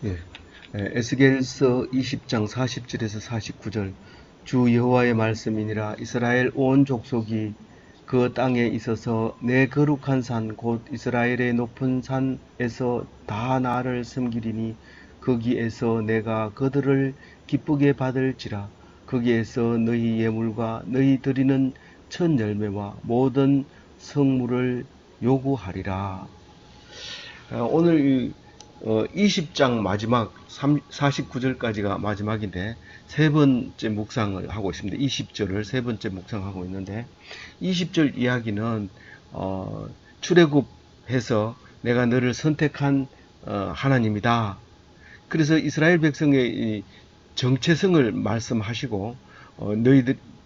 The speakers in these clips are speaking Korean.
예. 에스겔서 20장 40절에서 49절. 주 여호와의 말씀이니라. 이스라엘 온 족속이 그 땅에 있어서 내 거룩한 산 곧 이스라엘의 높은 산에서 다 나를 섬기리니 거기에서 내가 그들을 기쁘게 받을지라. 거기에서 너희 예물과 너희 드리는 첫 열매와 모든 성물을 요구하리라. 오늘 20장 마지막 49절까지가 마지막인데 세 번째 묵상을 하고 있습니다. 20절을 세 번째 묵상하고 있는데 20절 이야기는 출애굽해서 내가 너를 선택한 하나님이다. 그래서 이스라엘 백성의 정체성을 말씀하시고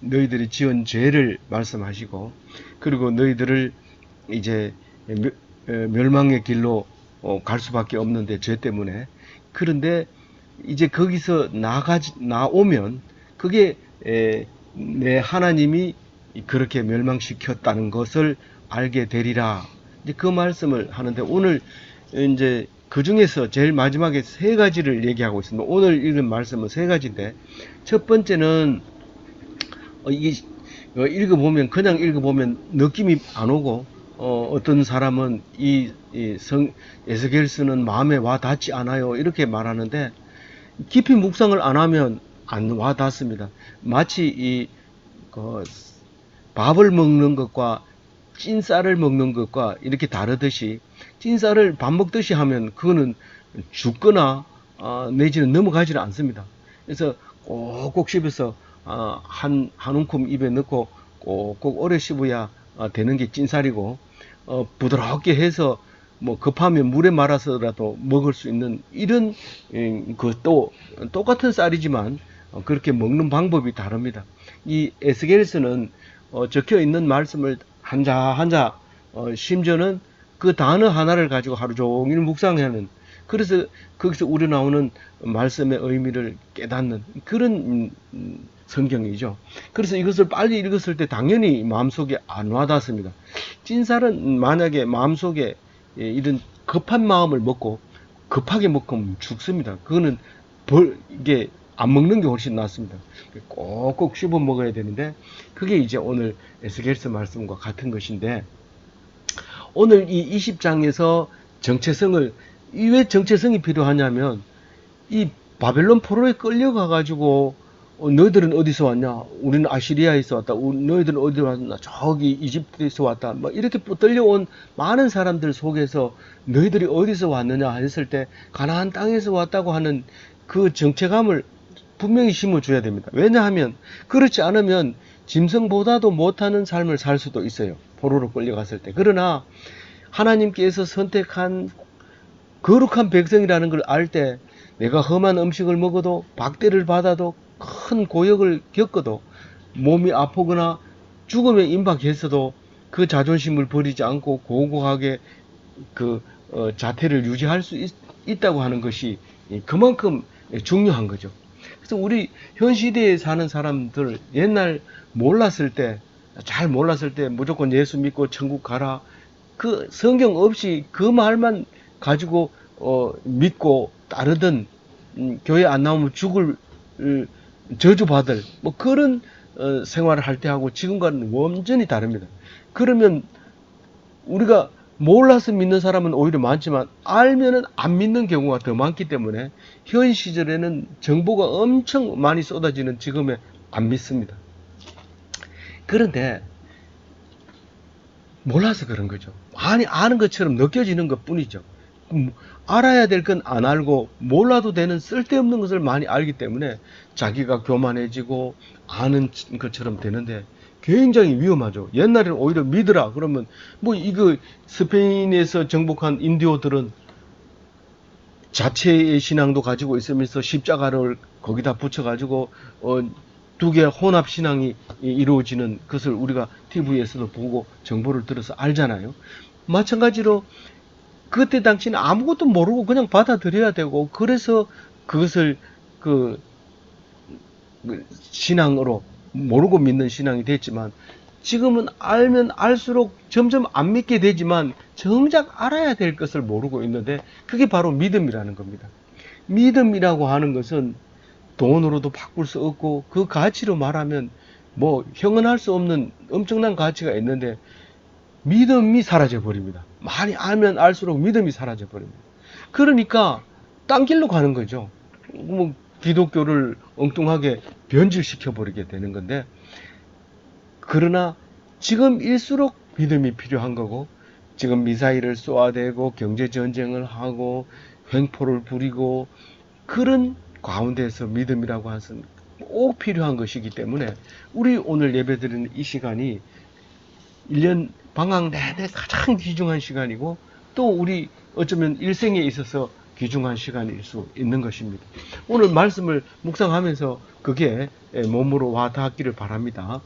너희들이 지은 죄를 말씀하시고 그리고 너희들을 이제 멸망의 길로 갈 수밖에 없는데 죄 때문에. 그런데 이제 거기서 나오면 그게 내 하나님이 그렇게 멸망시켰다는 것을 알게 되리라. 이제 그 말씀을 하는데 오늘 이제 그 중에서 제일 마지막에 세 가지를 얘기하고 있습니다. 오늘 읽은 말씀은 세 가지인데 첫 번째는 이게 그냥 읽어보면 느낌이 안 오고 어떤 사람은 에스겔서는 마음에 와 닿지 않아요 이렇게 말하는데 깊이 묵상을 안 하면 안 와 닿습니다. 마치 그 밥을 먹는 것과 찐쌀을 먹는 것과 이렇게 다르듯이 찐쌀을 밥 먹듯이 하면 그거는 죽거나 내지는 넘어가지를 않습니다. 그래서 꼭꼭 씹어서 한 움큼 입에 넣고 꼭꼭 오래 씹어야 되는 게 찐쌀이고 부드럽게 해서 뭐 급하면 물에 말아서라도 먹을 수 있는 이런 또 똑같은 쌀이지만 그렇게 먹는 방법이 다릅니다. 이 에스겔서는 적혀 있는 말씀을 한자 한자 심지어는 그 단어 하나를 가지고 하루 종일 묵상하는, 그래서 거기서 우러나오는 말씀의 의미를 깨닫는 그런 성경이죠. 그래서 이것을 빨리 읽었을 때 당연히 마음속에 안 와닿습니다. 찐살은 만약에 마음속에 이런 급한 마음을 먹고 급하게 먹으면 죽습니다. 그거는 이게 안 먹는 게 훨씬 낫습니다. 꼭꼭 씹어 먹어야 되는데 그게 이제 오늘 에스겔서 말씀과 같은 것인데, 오늘 이 20장에서 정체성을, 왜 정체성이 필요하냐면 이 바벨론 포로에 끌려가 가지고 너희들은 어디서 왔냐? 우리는 아시리아에서 왔다. 너희들은 어디서 왔나? 저기 이집트에서 왔다. 뭐 이렇게 떨려온 많은 사람들 속에서 너희들이 어디서 왔느냐 했을 때 가나안 땅에서 왔다고 하는 그 정체감을 분명히 심어줘야 됩니다. 왜냐하면 그렇지 않으면 짐승보다도 못하는 삶을 살 수도 있어요. 포로로 끌려갔을 때. 그러나 하나님께서 선택한 거룩한 백성이라는 걸 알 때 내가 험한 음식을 먹어도 박대를 받아도 큰 고역을 겪어도 몸이 아프거나 죽음에 임박했어도 그 자존심을 버리지 않고 고고하게 자태를 유지할 수 있다고 하는 것이 그만큼 중요한 거죠. 그래서 우리 현 시대에 사는 사람들 옛날 잘 몰랐을 때 무조건 예수 믿고 천국 가라, 그 성경 없이 그 말만 가지고 믿고 따르던 교회 안 나오면 죽을 저주받을 뭐 그런 생활을 할 때하고 지금과는 완전히 다릅니다. 그러면 우리가 몰라서 믿는 사람은 오히려 많지만 알면은 안 믿는 경우가 더 많기 때문에 현 시절에는 정보가 엄청 많이 쏟아지는 지금에 안 믿습니다. 그런데 몰라서 그런 거죠. 많이 아는 것처럼 느껴지는 것 뿐이죠. 알아야 될 건 안 알고 몰라도 되는 쓸데없는 것을 많이 알기 때문에 자기가 교만해지고 아는 것처럼 되는데 굉장히 위험하죠. 옛날에는 오히려 믿으라 그러면 뭐 이거 스페인에서 정복한 인디오들은 자체의 신앙도 가지고 있으면서 십자가를 거기다 붙여가지고 두 개의 혼합 신앙이 이루어지는 것을 우리가 TV에서도 보고 정보를 들어서 알잖아요. 마찬가지로 그때 당시는 아무것도 모르고 그냥 받아들여야 되고, 그래서 그것을 그 신앙으로 모르고 믿는 신앙이 됐지만 지금은 알면 알수록 점점 안 믿게 되지만 정작 알아야 될 것을 모르고 있는데 그게 바로 믿음이라는 겁니다. 믿음이라고 하는 것은 돈으로도 바꿀 수 없고 그 가치로 말하면 뭐 형언할 수 없는 엄청난 가치가 있는데 믿음이 사라져 버립니다. 많이 알면 알수록 믿음이 사라져 버립니다. 그러니까 딴 길로 가는 거죠. 뭐 기독교를 엉뚱하게 변질시켜 버리게 되는 건데, 그러나 지금일수록 믿음이 필요한 거고, 지금 미사일을 쏘아대고 경제 전쟁을 하고 횡포를 부리고 그런 가운데서 믿음이라고 하는 것은 꼭 필요한 것이기 때문에 우리 오늘 예배드리는 이 시간이 1년 방학 내내 가장 귀중한 시간이고, 또 우리 어쩌면 일생에 있어서 귀중한 시간일 수 있는 것입니다. 오늘 말씀을 묵상하면서 그게 몸으로 와 닿기를 바랍니다.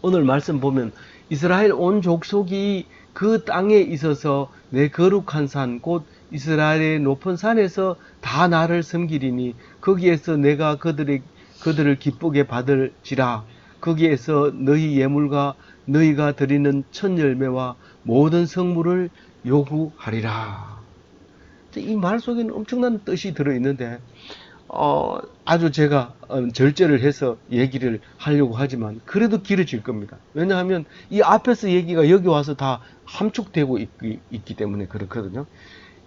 오늘 말씀 보면 이스라엘 온 족속이 그 땅에 있어서 내 거룩한 산 곧 이스라엘의 높은 산에서 다 나를 섬기리니 거기에서 내가 그들을 기쁘게 받을지라. 거기에서 너희 예물과 너희가 드리는 첫 열매와 모든 성물을 요구하리라. 이 말 속에는 엄청난 뜻이 들어있는데 아주 제가 절제를 해서 얘기를 하려고 하지만 그래도 길어질 겁니다. 왜냐하면 이 앞에서 얘기가 여기 와서 다 함축되고 있기 때문에 그렇거든요.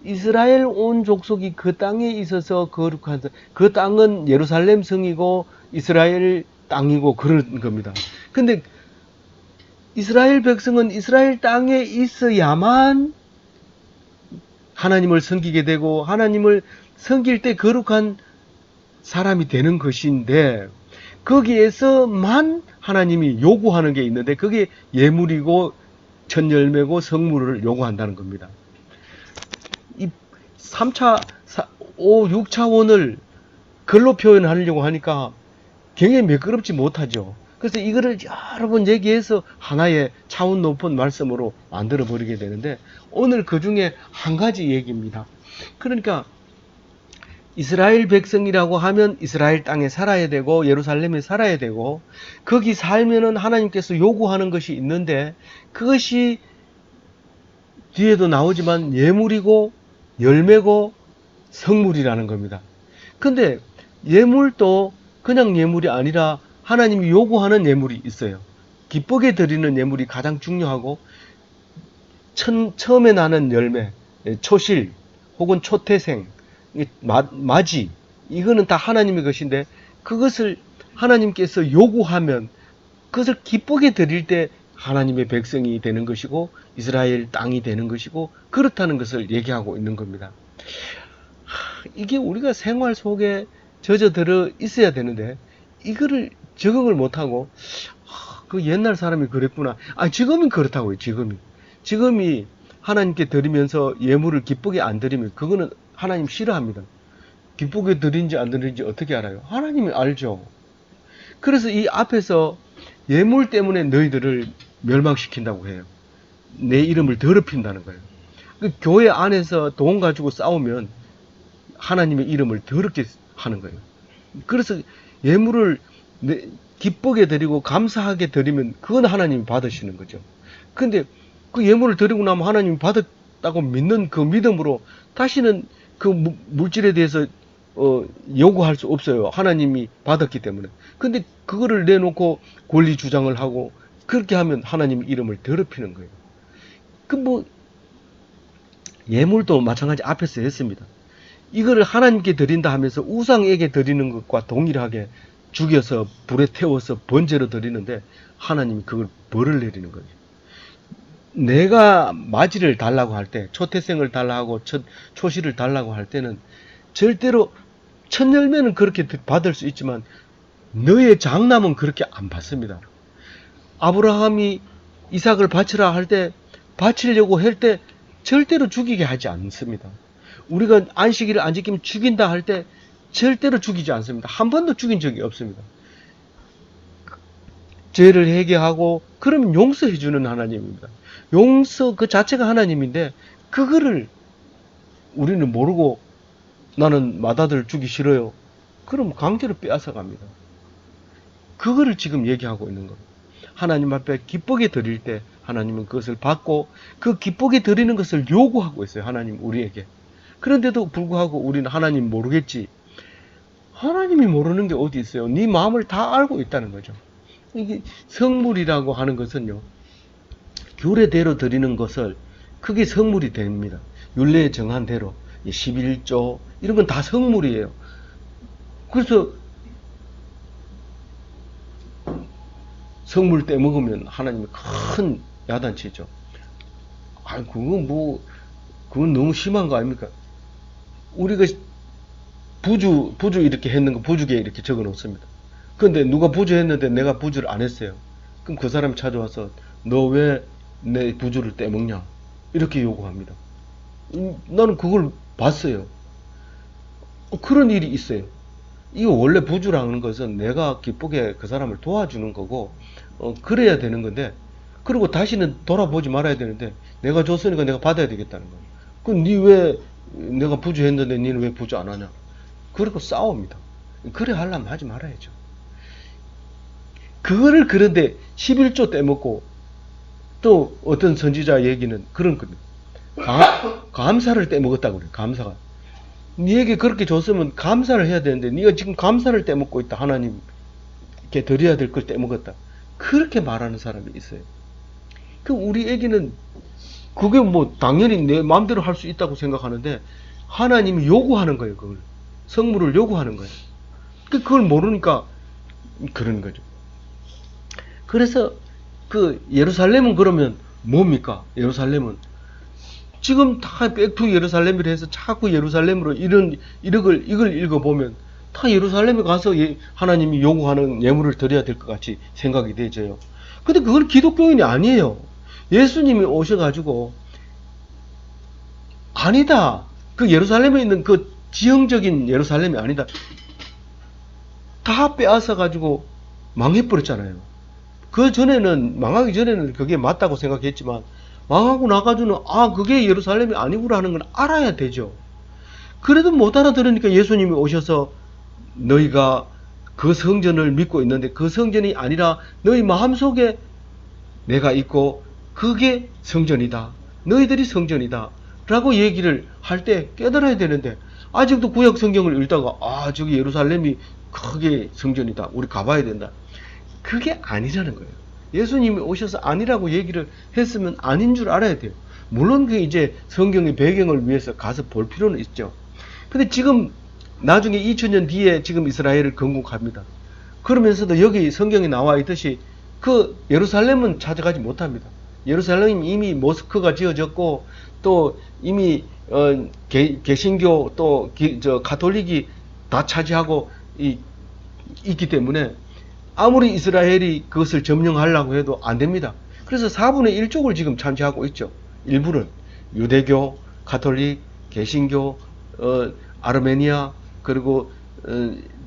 이스라엘 온 족속이 그 땅에 있어서 거룩한 그 땅은 예루살렘 성이고 이스라엘 땅이고 그런 겁니다. 근데 이스라엘 백성은 이스라엘 땅에 있어야만 하나님을 섬기게 되고 하나님을 섬길 때 거룩한 사람이 되는 것인데, 거기에서만 하나님이 요구하는 게 있는데 그게 예물이고 첫 열매고 성물을 요구한다는 겁니다. 이 3차, 5, 6차원을 글로 표현하려고 하니까 굉장히 매끄럽지 못하죠. 그래서 이거를 여러 번 얘기해서 하나의 차원 높은 말씀으로 만들어 버리게 되는데, 오늘 그 중에 한 가지 얘기입니다. 그러니까 이스라엘 백성이라고 하면 이스라엘 땅에 살아야 되고 예루살렘에 살아야 되고 거기 살면은 하나님께서 요구하는 것이 있는데, 그것이 뒤에도 나오지만 예물이고 열매고 성물이라는 겁니다. 근데 예물도 그냥 예물이 아니라 하나님이 요구하는 예물이 있어요. 기쁘게 드리는 예물이 가장 중요하고, 처음에 나는 열매, 초실 혹은 초태생, 맞이, 이거는 다 하나님의 것인데 그것을 하나님께서 요구하면 그것을 기쁘게 드릴 때 하나님의 백성이 되는 것이고 이스라엘 땅이 되는 것이고 그렇다는 것을 얘기하고 있는 겁니다. 이게 우리가 생활 속에 젖어들어 있어야 되는데 이거를 적응을 못하고 그 옛날 사람이 그랬구나. 지금은 그렇다고요. 지금이 하나님께 드리면서 예물을 기쁘게 안 드리면 그거는 하나님 싫어합니다. 기쁘게 드린지 안 드린지 어떻게 알아요? 하나님이 알죠. 그래서 이 앞에서 예물 때문에 너희들을 멸망시킨다고 해요. 내 이름을 더럽힌다는 거예요. 그 교회 안에서 돈 가지고 싸우면 하나님의 이름을 더럽게 하는 거예요. 그래서 예물을 기쁘게 드리고 감사하게 드리면 그건 하나님이 받으시는 거죠. 근데 그 예물을 드리고 나면 하나님이 받았다고 믿는 그 믿음으로 다시는 그 물질에 대해서 요구할 수 없어요. 하나님이 받았기 때문에. 근데 그거를 내놓고 권리 주장을 하고 그렇게 하면 하나님 이름을 더럽히는 거예요. 예물도 마찬가지 앞에서 했습니다. 이거를 하나님께 드린다 하면서 우상에게 드리는 것과 동일하게 죽여서 불에 태워서 번제로 드리는데 하나님이 그걸 벌을 내리는 거죠. 내가 맞이를 달라고 할 때, 초태생을 달라고 하고 초실을 달라고 할 때는 절대로 첫 열매는 그렇게 받을 수 있지만 너의 장남은 그렇게 안 받습니다. 아브라함이 이삭을 바치라 할 때, 바치려고 할 때 절대로 죽이게 하지 않습니다. 우리가 안식일을 안 지키면 죽인다 할 때 절대로 죽이지 않습니다. 한 번도 죽인 적이 없습니다. 죄를 회개하고 그러면 용서해 주는 하나님입니다. 용서 그 자체가 하나님인데 그거를 우리는 모르고 나는 맏아들 주기 싫어요. 그럼 관계를 빼앗아 갑니다. 그거를 지금 얘기하고 있는 겁니다. 하나님 앞에 기쁘게 드릴 때 하나님은 그것을 받고 그 기쁘게 드리는 것을 요구하고 있어요. 하나님 우리에게. 그런데도 불구하고 우리는 하나님 모르겠지. 하나님이 모르는 게 어디 있어요? 네 마음을 다 알고 있다는 거죠. 이게 성물이라고 하는 것은요, 규례대로 드리는 것을 그게 성물이 됩니다. 율례에 정한 대로 11조 이런 건 다 성물이에요. 그래서 성물 떼먹으면 하나님이 큰 야단치죠. 아, 그건 너무 심한 거 아닙니까? 우리가 부주 이렇게 했는 거 부주기에 이렇게 적어 놓습니다. 근데 누가 부주했는데 내가 부주를 안 했어요. 그럼 그 사람이 찾아와서 너 왜 내 부주를 떼먹냐? 이렇게 요구합니다. 나는 그걸 봤어요. 그런 일이 있어요. 이거 원래 부주라는 것은 내가 기쁘게 그 사람을 도와주는 거고, 그래야 되는 건데, 그리고 다시는 돌아보지 말아야 되는데, 내가 줬으니까 내가 받아야 되겠다는 거예요. 그럼 니 왜, 내가 부주했는데 니는 왜 부주 안 하냐? 그리고 싸웁니다. 그래 하려면 하지 말아야죠. 그거를 그런데 11조 떼먹고, 또 어떤 선지자 얘기는 그런 겁니다. 감사를 떼먹었다고 그래요. 감사가. 니에게 그렇게 줬으면 감사를 해야 되는데 네가 지금 감사를 떼먹고 있다. 하나님께 드려야 될 걸 떼먹었다. 그렇게 말하는 사람이 있어요. 그 우리 애기는 그게 뭐 당연히 내 마음대로 할 수 있다고 생각하는데 하나님이 요구하는 거예요. 그걸 성물을 요구하는 거예요. 그걸 모르니까 그런 거죠. 그래서 그 예루살렘은 그러면 뭡니까? 예루살렘은 지금 다 백투 예루살렘이라 해서 자꾸 예루살렘으로 이걸 읽어보면 다 예루살렘에 가서 하나님이 요구하는 예물을 드려야 될 것 같이 생각이 되죠. 근데 그건 기독교인이 아니에요. 예수님이 오셔가지고 아니다. 그 예루살렘에 있는 그 지형적인 예루살렘이 아니다. 다 빼앗아가지고 망해버렸잖아요. 망하기 전에는 그게 맞다고 생각했지만 망하고 나가지고는 그게 예루살렘이 아니구나 하는 걸 알아야 되죠. 그래도 못 알아들으니까 예수님이 오셔서 너희가 그 성전을 믿고 있는데 그 성전이 아니라 너희 마음속에 내가 있고 그게 성전이다. 너희들이 성전이다. 라고 얘기를 할 때 깨달아야 되는데 아직도 구약 성경을 읽다가 저기 예루살렘이 크게 성전이다. 우리 가봐야 된다. 그게 아니라는 거예요. 예수님이 오셔서 아니라고 얘기를 했으면 아닌 줄 알아야 돼요. 물론 그 이제 성경의 배경을 위해서 가서 볼 필요는 있죠. 근데 지금 나중에 2000년 뒤에 지금 이스라엘을 건국합니다. 그러면서도 여기 성경에 나와 있듯이 그 예루살렘은 찾아가지 못합니다. 예루살렘은 이미 모스크가 지어졌고 또 이미 개신교 또 가톨릭이 다 차지하고 있기 때문에 아무리 이스라엘이 그것을 점령하려고 해도 안 됩니다. 그래서 4분의 1쪽을 지금 차지하고 있죠. 일부는 유대교, 가톨릭, 개신교, 아르메니아, 그리고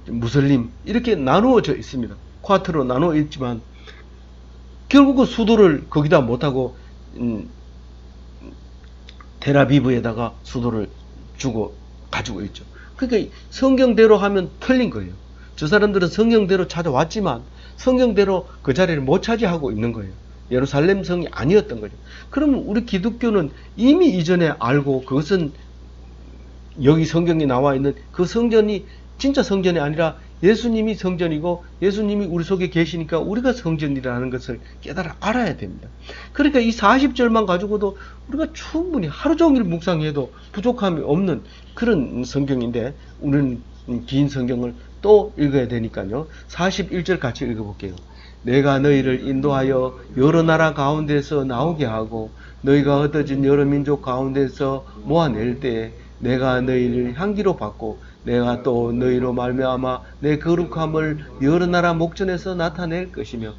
무슬림 이렇게 나누어져 있습니다. 쿼터로 나누어 있지만 결국은 수도를 거기다 못하고 텔아비브에다가 수도를 주고 가지고 있죠. 그러니까 성경대로 하면 틀린 거예요. 저 사람들은 성경대로 찾아왔지만 성경대로 그 자리를 못 차지하고 있는 거예요. 예루살렘 성이 아니었던 거죠. 그러면 우리 기독교는 이미 이전에 알고 그것은 여기 성경에 나와 있는 그 성전이 진짜 성전이 아니라 예수님이 성전이고 예수님이 우리 속에 계시니까 우리가 성전이라는 것을 깨달아 알아야 됩니다. 그러니까 이 40절만 가지고도 우리가 충분히 하루 종일 묵상해도 부족함이 없는 그런 성경인데 우리는 긴 성경을 또 읽어야 되니까요. 41절 같이 읽어볼게요. 내가 너희를 인도하여 여러 나라 가운데서 나오게 하고 너희가 흩어진 여러 민족 가운데서 모아낼 때에 내가 너희를 향기로 받고 내가 또 너희로 말미암아 내 거룩함을 여러 나라 목전에서 나타낼 것이며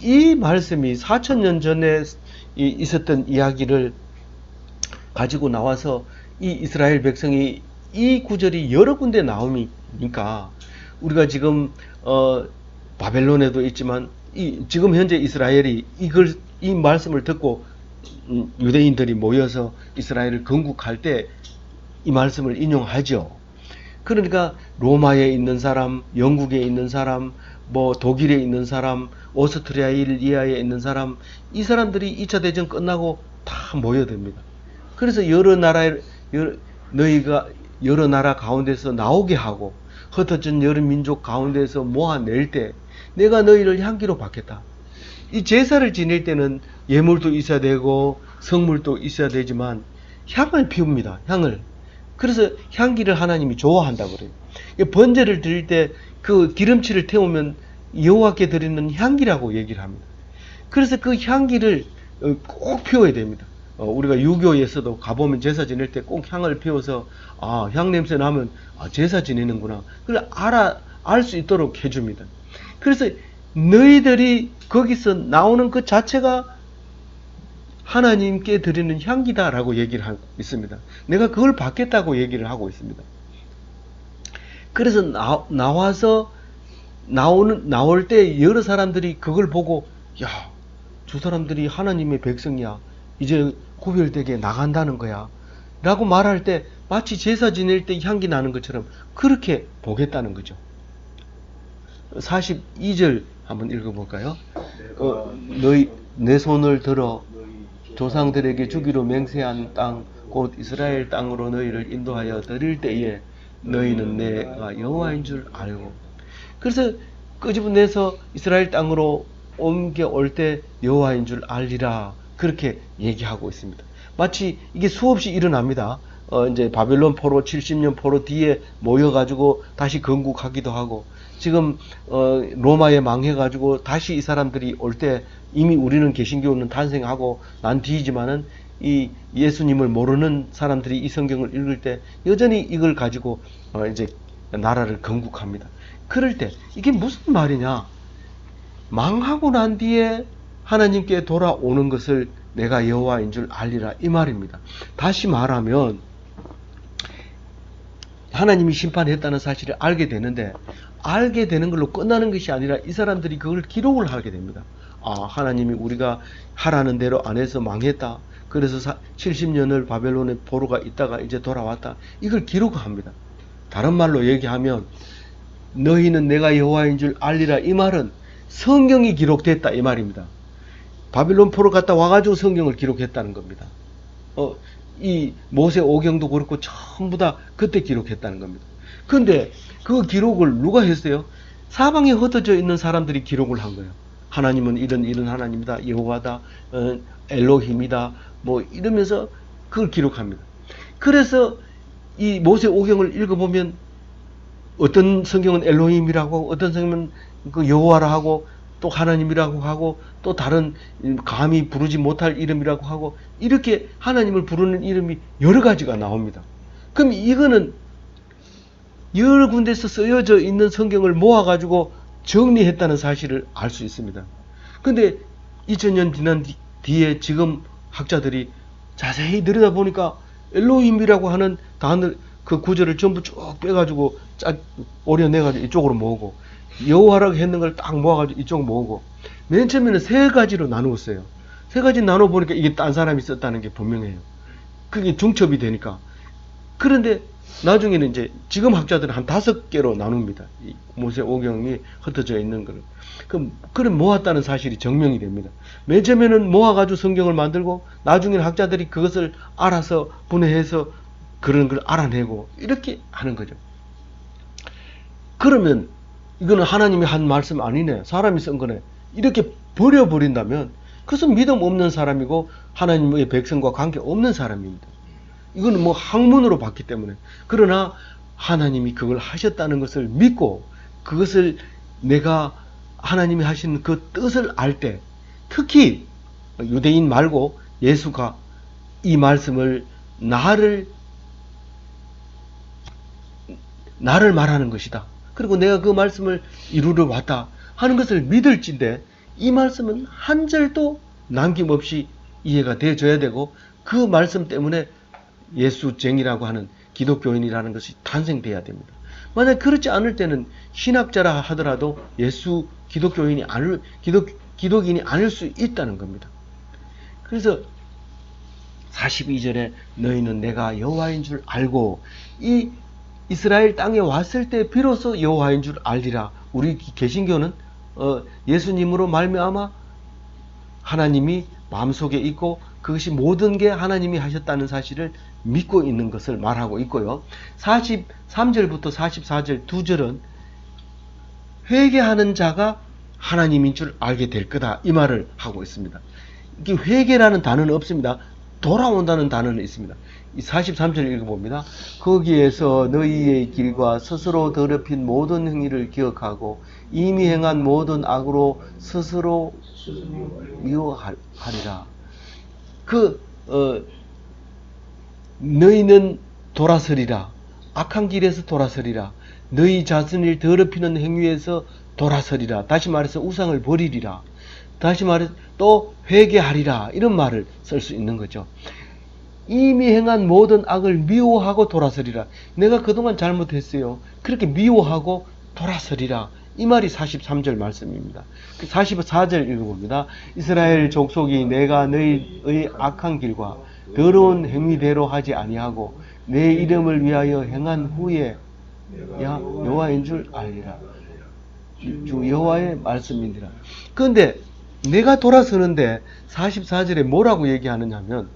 이 말씀이 4000년 전에 있었던 이야기를 가지고 나와서 이 이스라엘 백성이 이 구절이 여러 군데 나오니까 우리가 지금 바벨론에도 있지만 지금 현재 이스라엘이 이 말씀을 듣고 유대인들이 모여서 이스라엘을 건국할 때 이 말씀을 인용하죠. 그러니까 로마에 있는 사람, 영국에 있는 사람, 뭐 독일에 있는 사람, 오스트리아에 있는 사람, 이 사람들이 2차 대전 끝나고 다 모여듭니다. 그래서 여러 나라에 너희가 여러 나라 가운데서 나오게 하고 흩어진 여러 민족 가운데서 모아낼 때 내가 너희를 향기로 받겠다. 이 제사를 지낼 때는 예물도 있어야 되고 성물도 있어야 되지만 향을 피웁니다. 향을. 그래서 향기를 하나님이 좋아한다고 그래요. 번제를 드릴 때 그 기름칠을 태우면 여호와께 드리는 향기라고 얘기를 합니다. 그래서 그 향기를 꼭 피워야 됩니다. 우리가 유교에서도 가보면 제사 지낼 때 꼭 향을 피워서 향 냄새 나면 제사 지내는구나. 그걸 알 수 있도록 해줍니다. 그래서 너희들이 거기서 나오는 그 자체가 하나님께 드리는 향기다라고 얘기를 하고 있습니다. 내가 그걸 받겠다고 얘기를 하고 있습니다. 그래서 나와서 나올 때 여러 사람들이 그걸 보고 야, 저 사람들이 하나님의 백성이야. 이제 구별되게 나간다는 거야. 라고 말할 때 마치 제사 지낼 때 향기 나는 것처럼 그렇게 보겠다는 거죠. 42절 한번 읽어볼까요? 너희 내 손을 들어 조상들에게 주기로 맹세한 땅 곧 이스라엘 땅으로 너희를 인도하여 드릴 때에 너희는 내가 여호와인 줄 알고. 그래서 끄집어내서 이스라엘 땅으로 옮겨올 때 여호와인 줄 알리라. 그렇게 얘기하고 있습니다. 마치 이게 수없이 일어납니다. 이제 바벨론 포로 70년 포로 뒤에 모여가지고 다시 건국하기도 하고, 지금 로마에 망해가지고 다시 이 사람들이 올 때 이미 우리는 개신교는 탄생하고 난 뒤이지만은 이 예수님을 모르는 사람들이 이 성경을 읽을 때 여전히 이걸 가지고 이제 나라를 건국합니다. 그럴 때 이게 무슨 말이냐? 망하고 난 뒤에 하나님께 돌아오는 것을 내가 여호와인 줄 알리라, 이 말입니다. 다시 말하면 하나님이 심판했다는 사실을 알게 되는데, 알게 되는 걸로 끝나는 것이 아니라 이 사람들이 그걸 기록을 하게 됩니다. 하나님이 우리가 하라는 대로 안 해서 망했다. 그래서 70년을 바벨론의 포로가 있다가 이제 돌아왔다. 이걸 기록합니다. 다른 말로 얘기하면 너희는 내가 여호와인 줄 알리라, 이 말은 성경이 기록됐다, 이 말입니다. 바빌론 포로 갔다 와가지고 성경을 기록했다는 겁니다. 이 모세 오경도 그렇고 전부 다 그때 기록했다는 겁니다. 근데 그 기록을 누가 했어요? 사방에 흩어져 있는 사람들이 기록을 한 거예요. 하나님은 이런 하나님이다, 여호와다, 엘로힘이다, 뭐 이러면서 그걸 기록합니다. 그래서 이 모세 오경을 읽어보면 어떤 성경은 엘로힘이라고 하고, 어떤 성경은 그 여호와라 하고, 또 하나님이라고 하고, 또 다른 감히 부르지 못할 이름이라고 하고, 이렇게 하나님을 부르는 이름이 여러 가지가 나옵니다. 그럼 이거는 여러 군데서 쓰여져 있는 성경을 모아가지고 정리했다는 사실을 알 수 있습니다. 근데 2000년 지난 뒤에 지금 학자들이 자세히 들여다보니까 엘로힘이라고 하는 단어, 그 구절을 전부 쭉 빼가지고 오려내가지고 이쪽으로 모으고, 여호와라고 했는 걸 딱 모아가지고 이쪽 모으고, 맨 처음에는 세 가지로 나누었어요. 세 가지 나눠보니까 이게 딴 사람이 썼다는 게 분명해요. 그게 중첩이 되니까. 그런데 나중에는 이제 지금 학자들은 한 5개로 나눕니다. 이 모세 오경이 흩어져 있는 걸. 그럼 모았다는 사실이 증명이 됩니다. 맨 처음에는 모아가지고 성경을 만들고, 나중에는 학자들이 그것을 알아서 분해해서 그런 걸 알아내고, 이렇게 하는 거죠. 그러면 이거는 하나님이 한 말씀 아니네, 사람이 쓴 거네, 이렇게 버려버린다면 그것은 믿음 없는 사람이고 하나님의 백성과 관계없는 사람입니다. 이거는 뭐 학문으로 봤기 때문에. 그러나 하나님이 그걸 하셨다는 것을 믿고, 그것을 내가 하나님이 하신 그 뜻을 알 때, 특히 유대인 말고 예수가 이 말씀을 나를 말하는 것이다, 그리고 내가 그 말씀을 이루러 왔다 하는 것을 믿을진데, 이 말씀은 한 절도 남김없이 이해가 되어져야 되고, 그 말씀 때문에 예수쟁이라고 하는 기독교인이라는 것이 탄생돼야 됩니다. 만약 그렇지 않을 때는 신학자라 하더라도 기독교인이 아닐 수 있다는 겁니다. 그래서 42절에 너희는 내가 여호와인 줄 알고, 이 이스라엘 땅에 왔을 때 비로소 여호와인 줄 알리라. 우리 개신교는 예수님으로 말미암아 하나님이 마음속에 있고 그것이 모든 게 하나님이 하셨다는 사실을 믿고 있는 것을 말하고 있고요. 43절부터 44절 두 절은 회개하는 자가 하나님인 줄 알게 될 거다, 이 말을 하고 있습니다. 이게 회개라는 단어는 없습니다. 돌아온다는 단어는 있습니다. 이 43절 읽어봅니다. 거기에서 너희의 길과 스스로 더럽힌 모든 행위를 기억하고 이미 행한 모든 악으로 스스로 미워하리라. 너희는 돌아서리라. 악한 길에서 돌아서리라. 너희 자신을 더럽히는 행위에서 돌아서리라. 다시 말해서 우상을 버리리라. 다시 말해서 또 회개하리라. 이런 말을 쓸 수 있는 거죠. 이미 행한 모든 악을 미워하고 돌아서리라. 내가 그동안 잘못했어요. 그렇게 미워하고 돌아서리라. 이 말이 43절 말씀입니다. 44절 읽어봅니다. 이스라엘 족속이 내가 너희의 악한 길과 더러운 행위대로 하지 아니하고 내 이름을 위하여 행한 후에 여호와인 줄 알리라. 주 여호와의 말씀이니라. 그런데 내가 돌아서는데 44절에 뭐라고 얘기하느냐 하면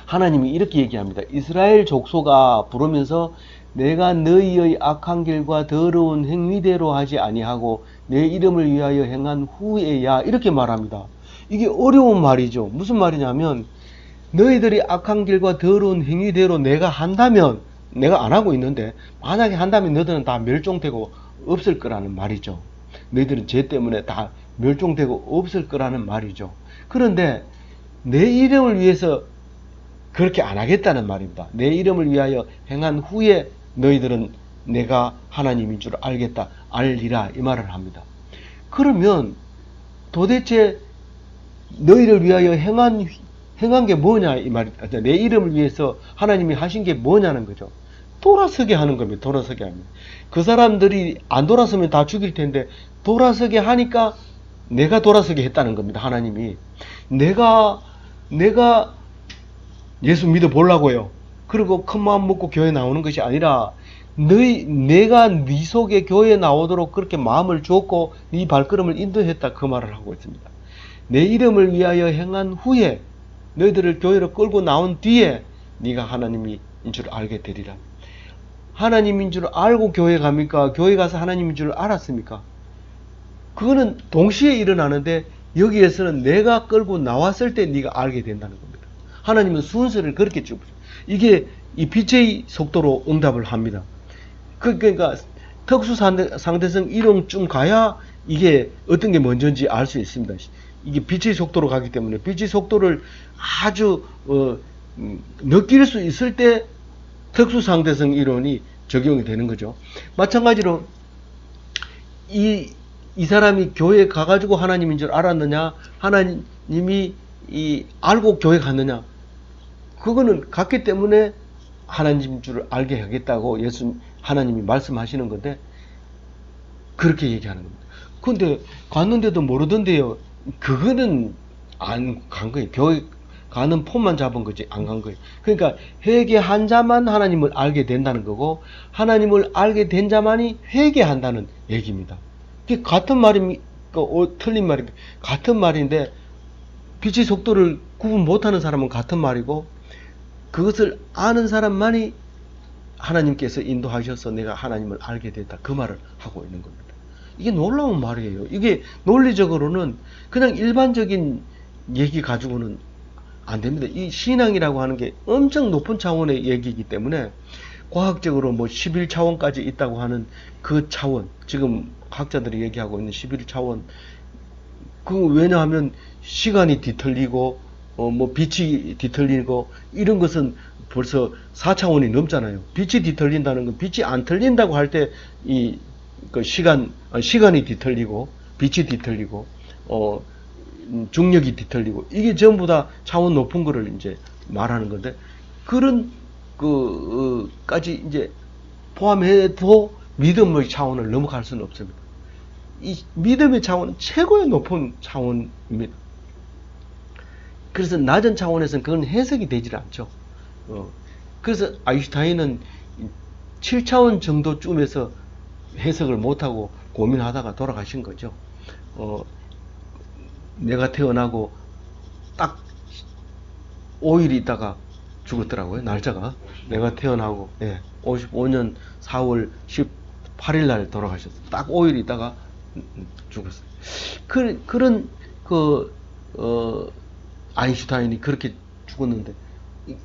하나님이 이렇게 얘기합니다. 이스라엘 족속아 부르면서 내가 너희의 악한 길과 더러운 행위대로 하지 아니하고 내 이름을 위하여 행한 후에야, 이렇게 말합니다. 이게 어려운 말이죠. 무슨 말이냐면 너희들이 악한 길과 더러운 행위대로 내가 한다면, 내가 안 하고 있는데 만약에 한다면 너희들은 다 멸종되고 없을 거라는 말이죠. 너희들은 죄 때문에 다 멸종되고 없을 거라는 말이죠. 그런데 내 이름을 위해서 그렇게 안 하겠다는 말입니다. 내 이름을 위하여 행한 후에 너희들은 내가 하나님인 줄 알겠다, 알리라, 이 말을 합니다. 그러면 도대체 너희를 위하여 행한 게 뭐냐, 이 말입니다. 내 이름을 위해서 하나님이 하신 게 뭐냐는 거죠. 돌아서게 하는 겁니다. 돌아서게 합니다. 그 사람들이 안 돌아서면 다 죽일 텐데 돌아서게 하니까 내가 돌아서게 했다는 겁니다. 하나님이 내가 예수 믿어 보려고요. 그리고 큰 마음 먹고 교회 나오는 것이 아니라 내가 네 속에 교회 나오도록 그렇게 마음을 줬고 네 발걸음을 인도했다, 그 말을 하고 있습니다. 내 이름을 위하여 행한 후에 너희들을 교회로 끌고 나온 뒤에 네가 하나님인 줄 알게 되리라. 하나님인 줄 알고 교회 갑니까? 교회 가서 하나님인 줄 알았습니까? 그거는 동시에 일어나는데 여기에서는 내가 끌고 나왔을 때 네가 알게 된다는 겁니다. 하나님은 순서를 그렇게 쭉, 이게 이 빛의 속도로 응답을 합니다. 그러니까 특수 상대성 이론쯤 가야 이게 어떤 게 먼저인지 알 수 있습니다. 이게 빛의 속도로 가기 때문에 빛의 속도를 아주 느낄 수 있을 때 특수 상대성 이론이 적용이 되는 거죠. 마찬가지로 이 사람이 교회에 가가지고 하나님인 줄 알았느냐, 하나님이 알고 교회 갔느냐, 그거는 갔기 때문에 하나님인 줄 알게 하겠다고 하나님이 말씀하시는 건데, 그렇게 얘기하는 겁니다. 근데 갔는데도 모르던데요. 그거는 안 간 거예요. 교회 가는 폼만 잡은 거지 안 간 거예요. 그러니까 회개한 자만 하나님을 알게 된다는 거고, 하나님을 알게 된 자만이 회개한다는 얘기입니다. 그게 같은 말입니까? 틀린 말입니까? 같은 말인데 빛의 속도를 구분 못하는 사람은 같은 말이고, 그것을 아는 사람만이 하나님께서 인도하셔서 내가 하나님을 알게 됐다, 그 말을 하고 있는 겁니다. 이게 놀라운 말이에요. 이게 논리적으로는 그냥 일반적인 얘기 가지고는 안 됩니다. 이 신앙이라고 하는 게 엄청 높은 차원의 얘기이기 때문에 과학적으로 뭐 11차원까지 있다고 하는 그 차원, 지금 학자들이 얘기하고 있는 11차원, 왜냐하면 시간이 뒤틀리고 뭐 빛이 뒤틀리고 이런 것은 벌써 4차원이 넘잖아요. 빛이 뒤틀린다는 건, 빛이 안 틀린다고 할 때 시간이 뒤틀리고 빛이 뒤틀리고 중력이 뒤틀리고, 이게 전부 다 차원 높은 거를 이제 말하는 건데, 그런 까지 이제 포함해도 믿음의 차원을 넘어갈 수는 없습니다. 이 믿음의 차원은 최고의 높은 차원입니다. 그래서 낮은 차원에서는 그건 해석이 되질 않죠. 그래서 아인슈타인은 7차원 정도쯤에서 해석을 못하고 고민하다가 돌아가신 거죠. 내가 태어나고 딱 5일 있다가 죽었더라고요. 날짜가. 내가 태어나고 55년 4월 18일 날 돌아가셨어요. 딱 5일 있다가 죽었어요. 그런 아인슈타인이 그렇게 죽었는데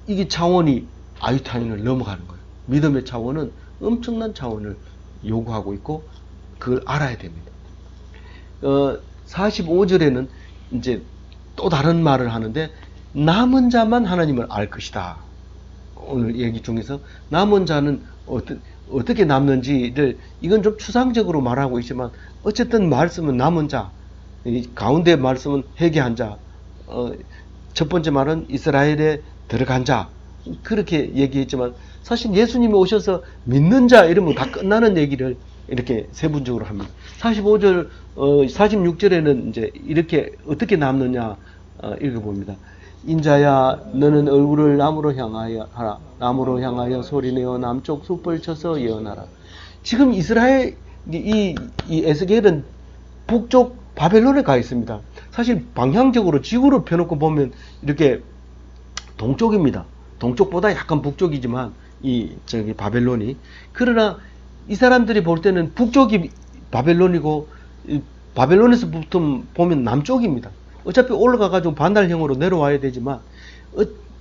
이게 차원이 아인슈타인을 넘어가는 거예요. 믿음의 차원은 엄청난 차원을 요구하고 있고 그걸 알아야 됩니다. 45절에는 이제 또 다른 말을 하는데 남은 자만 하나님을 알 것이다. 오늘 얘기 중에서 남은 자는 어떻게 남는지를 이건 좀 추상적으로 말하고 있지만 어쨌든 말씀은 남은 자, 가운데 말씀은 회개한 자, 첫 번째 말은 이스라엘에 들어간 자 그렇게 얘기했지만 사실 예수님이 오셔서 믿는 자 이러면 다 끝나는 얘기를 이렇게 세분적으로 합니다. 45절, 46절에는 이제 이렇게 어떻게 남느냐 읽어봅니다. 인자야 너는 얼굴을 남으로 향하여 하라. 남으로 향하여 소리내어 남쪽 숲을 쳐서 예언하라. 지금 이스라엘 이 에스겔은 북쪽 바벨론에 가 있습니다. 사실 방향적으로 지구를 펴놓고 보면 이렇게 동쪽입니다. 동쪽보다 약간 북쪽이지만 저기 바벨론이, 그러나 이 사람들이 볼 때는 북쪽이 바벨론이고 바벨론에서부터 보면 남쪽입니다. 어차피 올라가 가지고 반달형으로 내려와야 되지만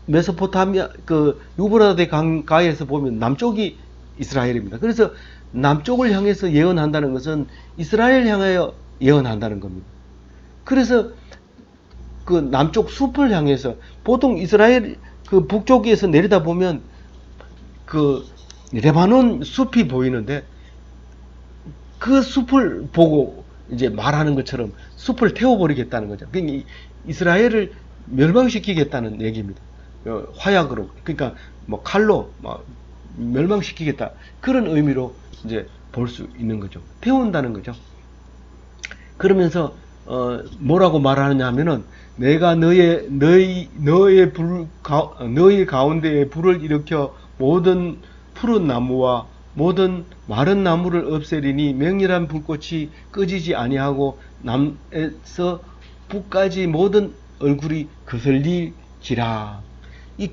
메소포타미아 유브라데 강가에서 보면 남쪽이 이스라엘입니다. 그래서 남쪽을 향해서 예언한다는 것은 이스라엘 향하여 예언한다는 겁니다. 그래서 그 남쪽 숲을 향해서 보통 이스라엘 그 북쪽에서 내리다 보면 그 레바논 숲이 보이는데 그 숲을 보고 이제 말하는 것처럼 숲을 태워버리겠다는 거죠. 그러니까 이스라엘을 멸망시키겠다는 얘기입니다. 화약으로, 그러니까 뭐 칼로 멸망시키겠다, 그런 의미로 이제 볼 수 있는 거죠. 태운다는 거죠. 그러면서 뭐라고 말하느냐 하면은 내가 너희 가운데에 불을 일으켜 모든 푸른 나무와 모든 마른 나무를 없애리니 맹렬한 불꽃이 꺼지지 아니하고 남에서 북까지 모든 얼굴이 거슬리지라. 이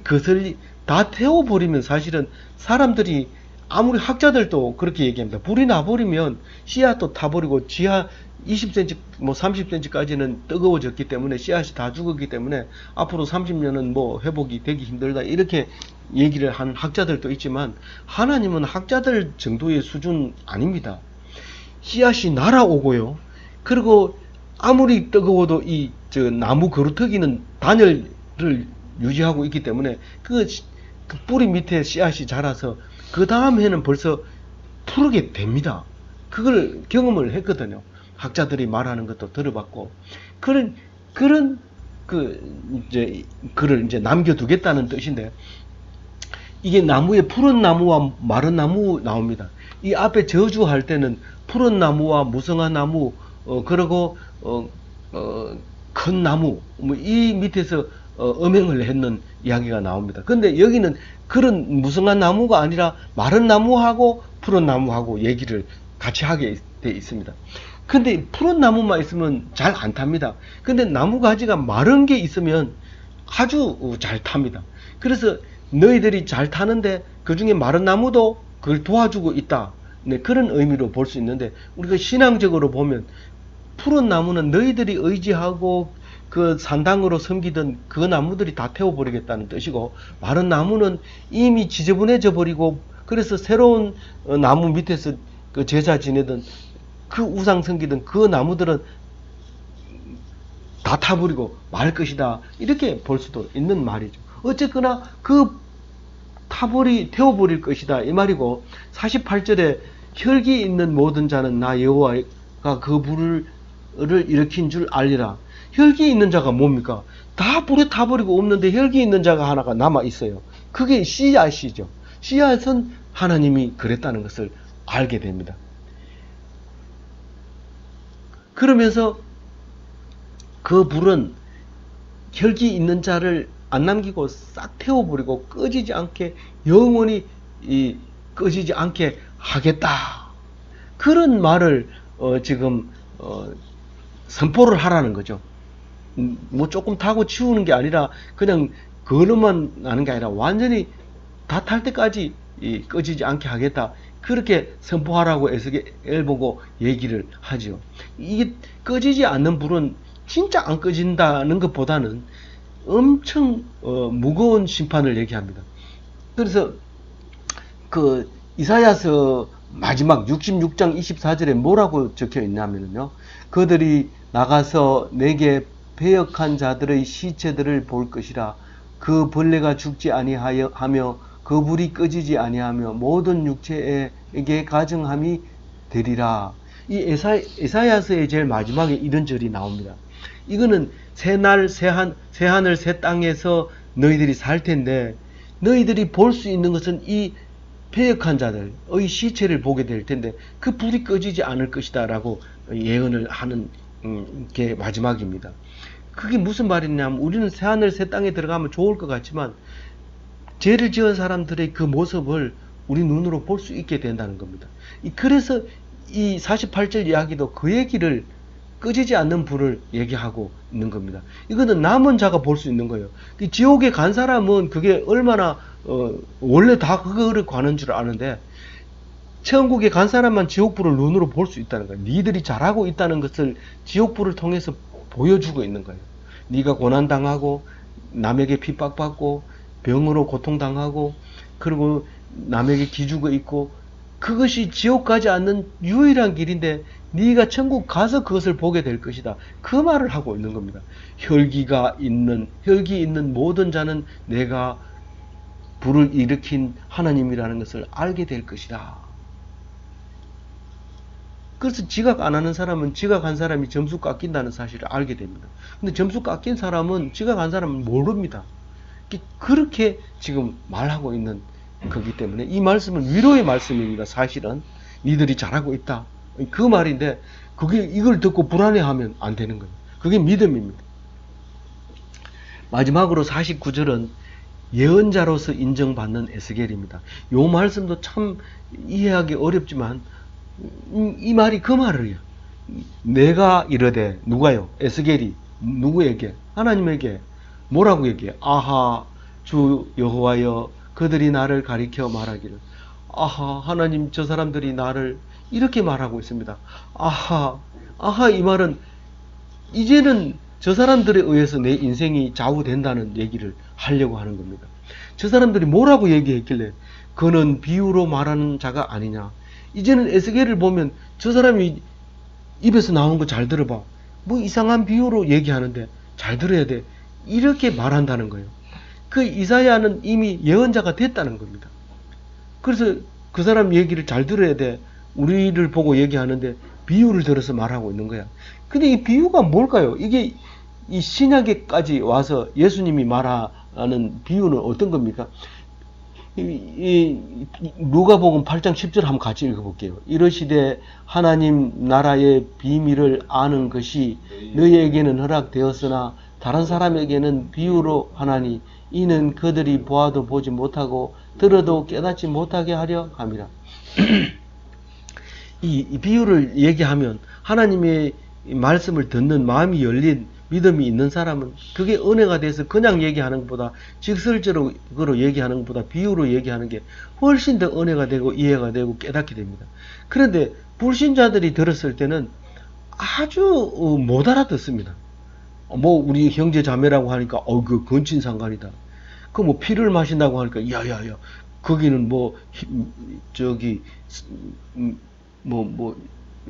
다 태워버리면 사실은 사람들이, 아무리 학자들도 그렇게 얘기합니다. 불이 나버리면 씨앗도 타버리고 지하 20cm, 30cm까지는 뜨거워졌기 때문에 씨앗이 다 죽었기 때문에 앞으로 30년은 회복이 되기 힘들다, 이렇게 얘기를 한 학자들도 있지만 하나님은 학자들 정도의 수준 아닙니다. 씨앗이 날아오고요. 그리고 아무리 뜨거워도 나무 그루터기는 단열을 유지하고 있기 때문에 그 뿌리 밑에 씨앗이 자라서 그 다음 해는 벌써 푸르게 됩니다. 그걸 경험을 했거든요. 학자들이 말하는 것도 들어봤고, 그런 글을 이제 남겨두겠다는 뜻인데, 이게 나무에 푸른 나무와 마른 나무 나옵니다. 이 앞에 저주할 때는 푸른 나무와 무성한 나무, 그리고 큰 나무, 이 밑에서 음행을 했는 이야기가 나옵니다. 근데 여기는 그런 무성한 나무가 아니라 마른 나무하고 푸른 나무하고 얘기를 같이 하게 돼 있습니다. 근데 푸른 나무만 있으면 잘 안 탑니다. 근데 나무 가지가 마른 게 있으면 아주 잘 탑니다. 그래서 너희들이 잘 타는데 그 중에 마른 나무도 그걸 도와주고 있다, 그런 의미로 볼 수 있는데, 우리가 신앙적으로 보면 푸른 나무는 너희들이 의지하고 그 산당으로 섬기던 그 나무들이 다 태워버리겠다는 뜻이고, 마른 나무는 이미 지저분해져 버리고, 그래서 새로운 나무 밑에서 그 제사 지내던 그 우상 섬기던 그 나무들은 다 타버리고 말 것이다, 이렇게 볼 수도 있는 말이죠. 어쨌거나 태워버릴 것이다, 이 말이고, 48절에 혈기 있는 모든 자는 나 여호와가 그 불을 일으킨 줄 알리라. 혈기 있는 자가 뭡니까? 다 불에 타버리고 없는데 혈기 있는 자가 하나가 남아 있어요. 그게 씨앗이죠. 씨앗은 하나님이 그랬다는 것을 알게 됩니다. 그러면서 그 불은 혈기 있는 자를 안 남기고 싹 태워버리고 꺼지지 않게, 영원히 꺼지지 않게 하겠다, 그런 말을 지금 선포를 하라는 거죠. 조금 타고 치우는 게 아니라 그냥 그놈만 나는 게 아니라 완전히 다 탈 때까지 꺼지지 않게 하겠다. 그렇게 선포하라고 에스겔 보고 얘기를 하죠. 이게 꺼지지 않는 불은 진짜 안 꺼진다는 것보다는 엄청 무거운 심판을 얘기합니다. 그래서 그 이사야서 마지막 66장 24절에 뭐라고 적혀 있냐면요. 그들이 나가서 내게 배역한 자들의 시체들을 볼 것이라. 그 벌레가 죽지 아니하며 그 불이 꺼지지 아니하며 모든 육체에게 가증함이 되리라. 이 에사야서의 제일 마지막에 이런 절이 나옵니다. 이거는 새날 새하늘 새 땅에서 너희들이 살 텐데 너희들이 볼 수 있는 것은 이 패역한 자들의 시체를 보게 될 텐데 그 불이 꺼지지 않을 것이다 라고 예언을 하는 게 마지막입니다. 그게 무슨 말이냐면 우리는 새하늘 새 땅에 들어가면 좋을 것 같지만 죄를 지은 사람들의 그 모습을 우리 눈으로 볼 수 있게 된다는 겁니다. 그래서 이 48절 이야기도 그 얘기를 꺼지지 않는 불을 얘기하고 있는 겁니다. 이거는 남은 자가 볼 수 있는 거예요. 지옥에 간 사람은 그게 얼마나 원래 다 그거를 가는 줄 아는데 천국에 간 사람만 지옥불을 눈으로 볼 수 있다는 거예요. 니들이 잘하고 있다는 것을 지옥불을 통해서 보여주고 있는 거예요. 네가 고난당하고 남에게 핍박받고 병으로 고통당하고 그리고 남에게 기죽어 있고 그것이 지옥 가지 않는 유일한 길인데 네가 천국 가서 그것을 보게 될 것이다. 그 말을 하고 있는 겁니다. 혈기 있는 모든 자는 내가 불을 일으킨 하나님이라는 것을 알게 될 것이다. 그래서 지각 안 하는 사람은 지각한 사람이 점수 깎인다는 사실을 알게 됩니다. 근데 점수 깎인 사람은 지각한 사람은 모릅니다. 그렇게 지금 말하고 있는 거기 때문에 이 말씀은 위로의 말씀입니다. 사실은 니들이 잘하고 있다. 그 말인데 그게 이걸 듣고 불안해하면 안 되는 거예요. 그게 믿음입니다. 마지막으로 49절은 예언자로서 인정받는 에스겔입니다. 이 말씀도 참 이해하기 어렵지만 이 말이 그 말이에요. 내가 이르되 누가요? 에스겔이 누구에게? 하나님에게 뭐라고 얘기해? 아하 주 여호와여 그들이 나를 가리켜 말하기를 아하 하나님 저 사람들이 나를 이렇게 말하고 있습니다. 아하 이 말은 이제는 저 사람들에 의해서 내 인생이 좌우된다는 얘기를 하려고 하는 겁니다. 저 사람들이 뭐라고 얘기했길래 그는 비유로 말하는 자가 아니냐. 이제는 에스겔을 보면 저 사람이 입에서 나온 거 잘 들어봐. 뭐 이상한 비유로 얘기하는데 잘 들어야 돼. 이렇게 말한다는 거예요. 그 이사야는 이미 예언자가 됐다는 겁니다. 그래서 그 사람 얘기를 잘 들어야 돼. 우리를 보고 얘기하는데 비유를 들어서 말하고 있는 거야. 근데 이 비유가 뭘까요? 이게 이 신약에까지 와서 예수님이 말하는 비유는 어떤 겁니까? 누가복음 8장 10절 한번 같이 읽어볼게요. 이러시되 하나님 나라의 비밀을 아는 것이 너희에게는 허락되었으나 다른 사람에게는 비유로 하나니 이는 그들이 보아도 보지 못하고 들어도 깨닫지 못하게 하려 함이라. 이 비유를 얘기하면 하나님의 말씀을 듣는 마음이 열린 믿음이 있는 사람은 그게 은혜가 돼서 그냥 얘기하는 것보다 직설적으로 얘기하는 것보다 비유로 얘기하는 게 훨씬 더 은혜가 되고 이해가 되고 깨닫게 됩니다. 그런데 불신자들이 들었을 때는 아주 못 알아듣습니다. 뭐 우리 형제 자매라고 하니까 그 건친상간이다. 그 뭐 피를 마신다고 하니까 야야야 거기는 뭐 저기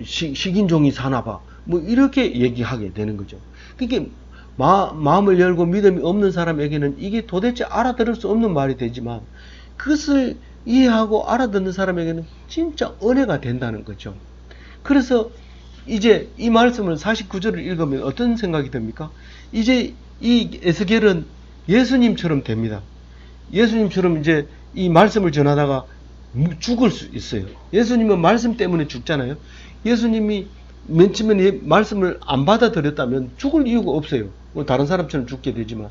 식인종이 사나봐. 뭐 이렇게 얘기하게 되는 거죠. 그러니까 마음을 열고 믿음이 없는 사람에게는 이게 도대체 알아들을 수 없는 말이 되지만 그것을 이해하고 알아듣는 사람에게는 진짜 은혜가 된다는 거죠. 그래서 이제 이 말씀을 49절을 읽으면 어떤 생각이 듭니까? 이제 이 에스겔은 예수님처럼 됩니다. 예수님처럼 이제 이 말씀을 전하다가 죽을 수 있어요. 예수님은 말씀 때문에 죽잖아요. 예수님이 맨 처음에 말씀을 안 받아들였다면 죽을 이유가 없어요. 다른 사람처럼 죽게 되지만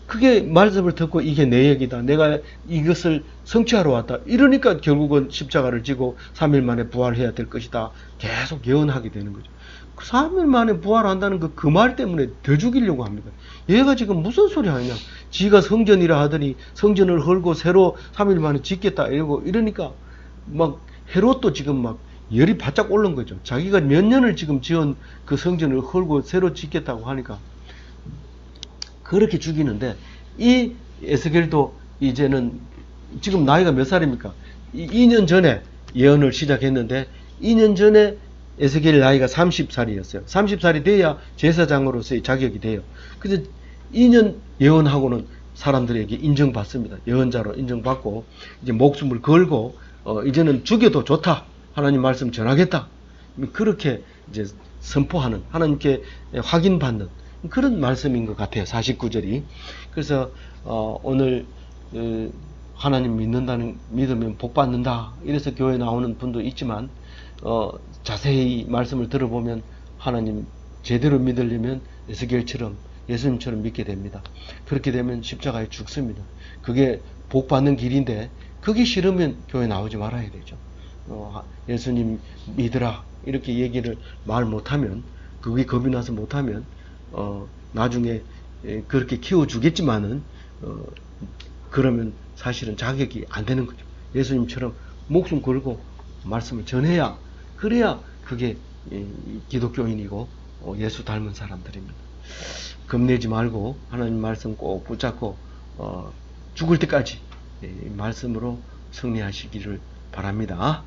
그게 말씀을 듣고 이게 내 얘기다. 내가 이것을 성취하러 왔다. 이러니까 결국은 십자가를 지고 3일 만에 부활해야 될 것이다. 계속 예언하게 되는 거죠. 3일 만에 부활한다는 그 말 때문에 더 죽이려고 합니다. 얘가 지금 무슨 소리 하냐. 지가 성전이라 하더니 성전을 헐고 새로 3일 만에 짓겠다. 이러니까 막 헤롯도 지금 막 열이 바짝 오른 거죠. 자기가 몇 년을 지금 지은 그 성전을 헐고 새로 짓겠다고 하니까 그렇게 죽이는데, 이 에스겔도 이제는 지금 나이가 몇 살입니까? 2년 전에 예언을 시작했는데 2년 전에 에스겔 나이가 30살이었어요. 30살이 돼야 제사장으로서의 자격이 돼요. 그래서 2년 예언하고는 사람들에게 인정받습니다. 예언자로 인정받고 이제 목숨을 걸고 이제는 죽여도 좋다. 하나님 말씀 전하겠다. 그렇게 이제 선포하는, 하나님께 확인받는 그런 말씀인 것 같아요. 49절이. 그래서 오늘 하나님 믿으면 복 받는다. 이래서 교회 나오는 분도 있지만 자세히 말씀을 들어보면 하나님 제대로 믿으려면 에스겔처럼 예수님처럼 믿게 됩니다. 그렇게 되면 십자가에 죽습니다. 그게 복 받는 길인데 그게 싫으면 교회 나오지 말아야 되죠. 예수님 믿으라 이렇게 얘기를 말 못하면, 그게 겁이 나서 못하면 나중에 그렇게 키워주겠지만은 그러면 사실은 자격이 안 되는 거죠. 예수님처럼 목숨 걸고 말씀을 전해야, 그래야 그게 기독교인이고 예수 닮은 사람들입니다. 겁내지 말고 하나님 말씀 꼭 붙잡고 죽을 때까지 말씀으로 승리하시기를 바랍니다.